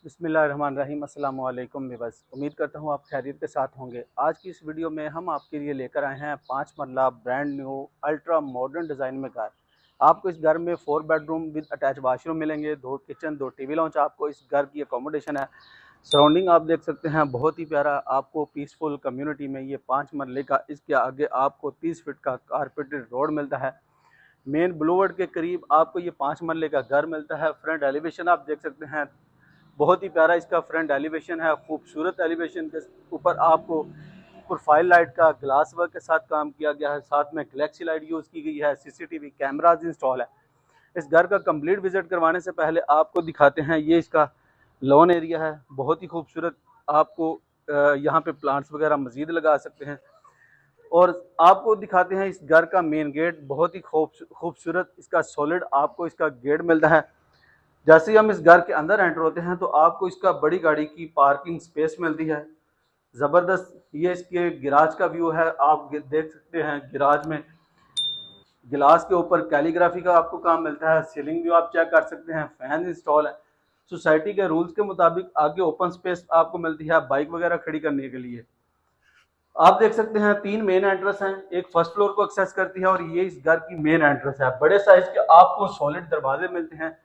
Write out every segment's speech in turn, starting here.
बिस्मिल्लाहिर्रहमानिर्रहीम अस्सलाम वालेकुम व्यूअर्स। उम्मीद करता हूँ आप खैरियत के साथ होंगे। आज की इस वीडियो में हम आपके लिए लेकर आए हैं 5 मरला brand new ultra modern design में घर। आपको इस घर में 4 बेडरूम विद अटैच वाशरूम मिलेंगे, 2 किचन, 2 टीवी लॉन्च आपको इस घर की अकोमोडेशन है। सराउंडिंग आप देख सकते हैं, बहुत ही प्यारा आपको पीसफुल कम्युनिटी में ये 5 मरले का। इसके आगे आपको 30 फीट का कारपेटेड रोड मिलता है। मेन ब्लूवर्ड के करीब आपको ये 5 मरले का घर मिलता है। फ्रंट एलिवेशन आप देख सकते हैं, बहुत ही प्यारा इसका फ्रंट एलिवेशन है। खूबसूरत एलिवेशन के ऊपर आपको प्रोफाइल लाइट का ग्लास वर्क के साथ काम किया गया है। साथ में गैलेक्सी लाइट यूज़ की गई है। सीसीटीवी कैमराज इंस्टॉल है। इस घर का कंप्लीट विजिट करवाने से पहले आपको दिखाते हैं, ये इसका लॉन एरिया है, बहुत ही खूबसूरत। आपको यहाँ पे प्लांट्स वगैरह मजीद लगा सकते हैं। और आपको दिखाते हैं इस घर का मेन गेट, बहुत ही खूबसूरत इसका सॉलिड आपको इसका गेट मिलता है। जैसे ही हम इस घर के अंदर एंटर होते हैं तो आपको इसका बड़ी गाड़ी की पार्किंग स्पेस मिलती है। ज़बरदस्त ये इसके गिराज का व्यू है। आप देख सकते हैं गिराज में गिलास के ऊपर कैलीग्राफी का आपको काम मिलता है। सीलिंग व्यू आप चेक कर सकते हैं, फैन इंस्टॉल है। सोसाइटी के रूल्स के मुताबिक आगे ओपन स्पेस आपको मिलती है बाइक वगैरह खड़ी करने के लिए। आप देख सकते हैं 3 मेन एंट्रेंस हैं, एक फर्स्ट फ्लोर को एक्सेस करती है और ये इस घर की मेन एंट्रेंस है। बड़े साइज के आपको सॉलिड दरवाजे मिलते हैं,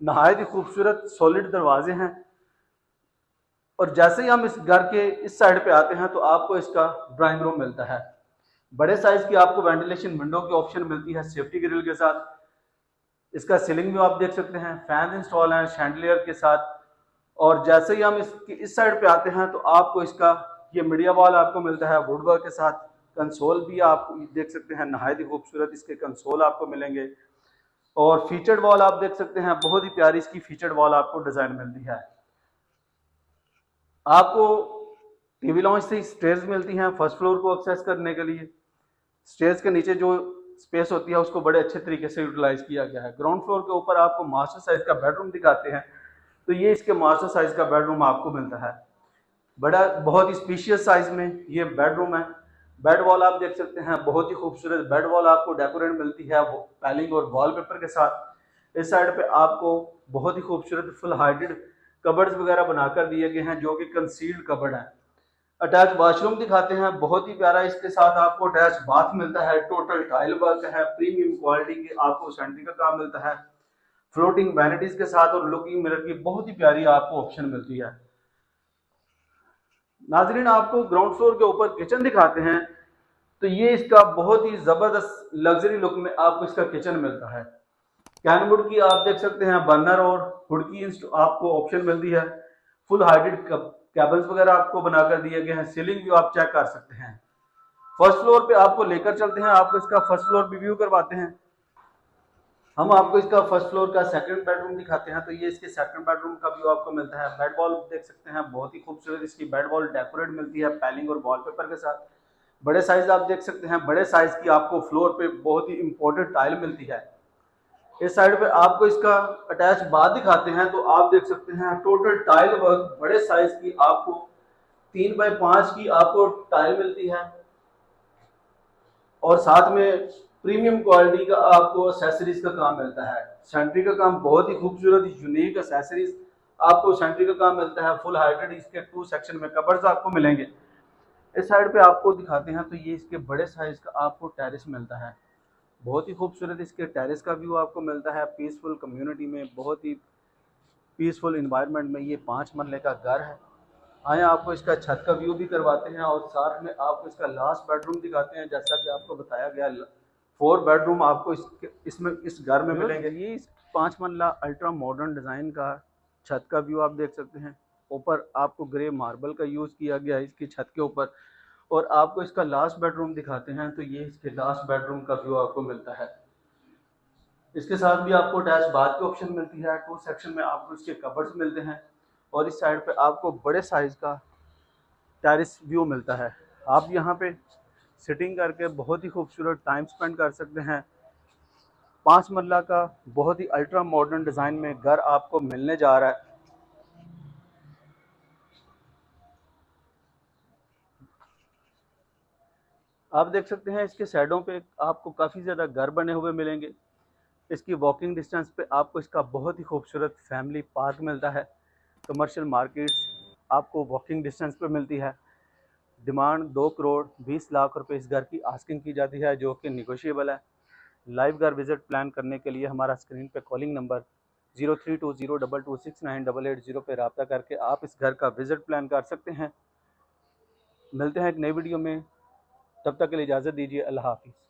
नहायत ही खूबसूरत सॉलिड दरवाजे हैं। और जैसे ही हम इस घर के इस साइड पे आते हैं तो आपको इसका ड्राइंग रूम मिलता है। बड़े साइज की आपको वेंटिलेशन विंडो की ऑप्शन मिलती है सेफ्टी ग्रिल के साथ। इसका सीलिंग भी आप देख सकते हैं, फैन इंस्टॉल है शैंडलियर के साथ। और जैसे ही हम इसकी इस साइड पे आते हैं तो आपको इसका ये मीडिया वॉल आपको मिलता है वुड वर्क के साथ। कंसोल भी आप देख सकते हैं, नहायत ही खूबसूरत इसके कंसोल आपको मिलेंगे। और फीचर्ड वॉल आप देख सकते हैं, बहुत ही प्यारी इसकी फीचर्ड वॉल आपको डिजाइन मिलती है। आपको टीवी लॉन्च से स्टेयर्स मिलती हैं फर्स्ट फ्लोर को एक्सेस करने के लिए। स्टेयर्स के नीचे जो स्पेस होती है उसको बड़े अच्छे तरीके से यूटिलाइज किया गया है। ग्राउंड फ्लोर के ऊपर आपको मास्टर साइज का बेडरूम दिखाते हैं, तो ये इसके मास्टर साइज का बेडरूम आपको मिलता है। बड़ा बहुत ही स्पेशियस साइज में ये बेडरूम है। बेड वॉल आप देख सकते हैं, बहुत ही खूबसूरत बेड वॉल आपको डेकोरेट मिलती है वो पैलिंग और वॉलपेपर के साथ। इस साइड पे आपको बहुत ही खूबसूरत फुल हाइटेड कबर्ड्स वगैरह बनाकर दिए गए हैं जो कि कंसील्ड कबर्ड है। अटैच वॉशरूम दिखाते हैं, बहुत ही प्यारा। इसके साथ आपको अटैच बाथ मिलता है, टोटल टाइल वर्क है, प्रीमियम क्वालिटी की आपको सेंट्री का काम मिलता है, फ्लोटिंग वैनिटीज के साथ और लुकिंग मिरर की बहुत ही प्यारी आपको ऑप्शन मिलती है। नाजरीन, आपको ग्राउंड फ्लोर के ऊपर किचन दिखाते हैं, तो ये इसका बहुत ही जबरदस्त लग्जरी लुक में आपको इसका किचन मिलता है। कैनवुड की आप देख सकते हैं बर्नर और हुड की आपको ऑप्शन मिलती है। फुल हाइटेड केबल्स वगैरह आपको बनाकर दिए गए हैं। सीलिंग व्यू आप चेक कर सकते हैं। फर्स्ट फ्लोर पे आपको लेकर चलते हैं, आपको इसका फर्स्ट फ्लोर रिव्यू करवाते हैं। हम आपको इसका फर्स्ट फ्लोर का सेकंड बेडरूम दिखाते हैं, तो ये इसके सेकंड बेडरूम का व्यू आपको मिलता है। बेड वॉल देख सकते हैं, बहुत ही खूबसूरत इसकी बेड वॉल डेकोरेट मिलती है पैलिंग और वॉलपेपर के साथ। बड़े साइज आप देख सकते हैं, बड़े साइज की आपको फ्लोर पे बहुत ही इंपॉर्टेंट टाइल मिलती है। इस साइड पे आपको इसका अटैच बाथ दिखाते हैं, तो आप देख सकते हैं टोटल टाइल वर्क बड़े साइज की आपको 3x5 की आपको टाइल मिलती है। और साथ में प्रीमियम क्वालिटी का आपको एसेसरीज का काम मिलता है। सेंट्री का काम बहुत ही खूबसूरत यूनिक एसेसरीज आपको सेंट्री का काम मिलता है। फुल हाइटेड इसके 2 सेक्शन में कबर्ड्स आपको मिलेंगे। इस साइड पे आपको दिखाते हैं, तो ये इसके बड़े साइज का आपको टेरेस मिलता है। बहुत ही खूबसूरत इसके टेरेस का व्यू आपको मिलता है। पीसफुल कम्युनिटी में, बहुत ही पीसफुल इन्वायरमेंट में ये 5 मरले का घर है। आए आपको इसका छत का व्यू भी करवाते हैं और साथ में आपको इसका लास्ट बेडरूम दिखाते हैं। जैसा कि आपको बताया गया 4 बेडरूम आपको इसमें इस घर में मिलेंगे। ये इस 5 मरला अल्ट्रा मॉडर्न डिज़ाइन का छत का व्यू आप देख सकते हैं। ऊपर आपको ग्रे मार्बल का यूज़ किया गया है इसकी छत के ऊपर। और आपको इसका लास्ट बेडरूम दिखाते हैं, तो ये इसके लास्ट बेडरूम का व्यू आपको मिलता है। इसके साथ भी आपको अटैच बाथ की ऑप्शन मिलती है। 2 सेक्शन में आपको इसके कबर्ड्स मिलते हैं। और इस साइड पे आपको बड़े साइज का टेरिस व्यू मिलता है। आप यहाँ पे सिटिंग करके बहुत ही खूबसूरत टाइम स्पेंड कर सकते हैं। 5 मरला का बहुत ही अल्ट्रा मॉडर्न डिज़ाइन में घर आपको मिलने जा रहा है। आप देख सकते हैं इसके साइडों पे आपको काफ़ी ज़्यादा घर बने हुए मिलेंगे। इसकी वॉकिंग डिस्टेंस पे आपको इसका बहुत ही खूबसूरत फैमिली पार्क मिलता है। कमर्शियल मार्केट्स आपको वॉकिंग डिस्टेंस पर मिलती है। डिमांड 2 करोड़ 20 लाख रुपए इस घर की आस्किंग की जाती है, जो कि निगोशिएबल है। लाइव घर विजिट प्लान करने के लिए हमारा स्क्रीन पे कॉलिंग नंबर 032022698880 पे रब्ता करके आप इस घर का विजिट प्लान कर सकते हैं। मिलते हैं एक नई वीडियो में, तब तक के लिए इजाज़त दीजिए। अल्लाह हाफिज़।